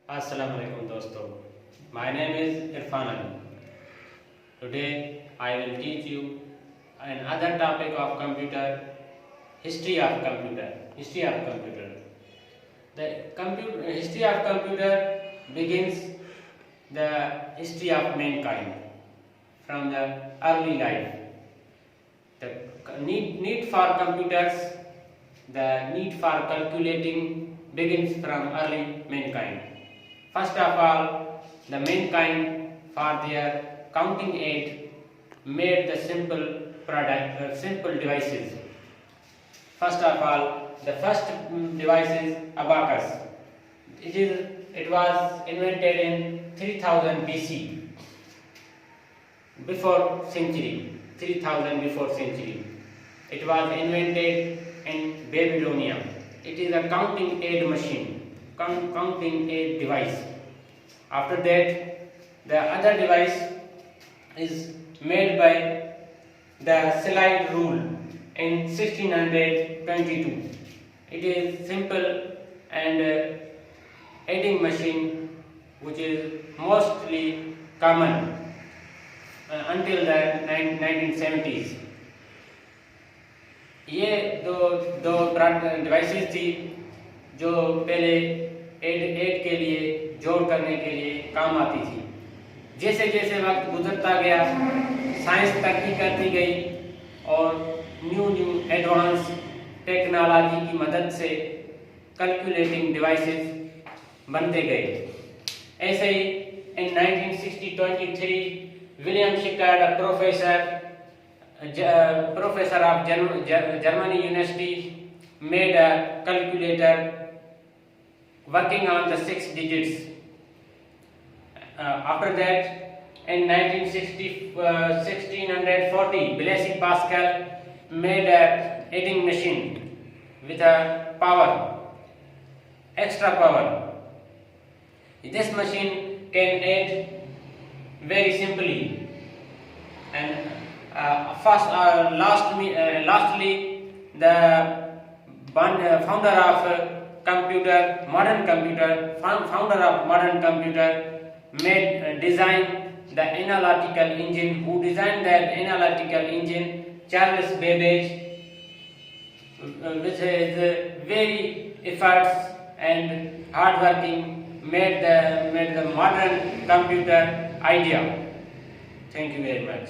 Assalamu alaikum dosto. My name is Irfan Ali. Today I will teach you another topic of computer, history of computer. The history of computer begins the history of mankind from the early life. The need for computers, the need for calculating begins from early mankind. First of all, the mankind for their counting aid made the simple devices. First of all, the first device is abacus. It was invented in 3000 BC, before century, 3000 before century. It was invented in Babylonia. It is a counting aid machine, counting aid device. After that, the other device is made by the slide rule in 1622. It is simple and aiding machine which is mostly common until the 1970s. ये दो devices थी जो पहले add के लिए जोड़ करने के लिए काम आती थी. जैसे जैसे वक्त गुजरता गया, साइंस तरक्की करती गई और न्यू एडवांस टेक्नोलॉजी की मदद से कैलकुलेटिंग डिवाइसेस बनते गए. ऐसे ही in 1923 William Schickard professor of Germany University made a calculator working on the 6 digits. After that, in 1640, Blaise Pascal made a aiding machine with a extra power. This machine can aid very simply. And lastly, the founder of modern computer designed the analytical engine. Who designed that analytical engine? Charles Babbage, with his very efforts and hard working, made the modern computer idea. Thank you very much.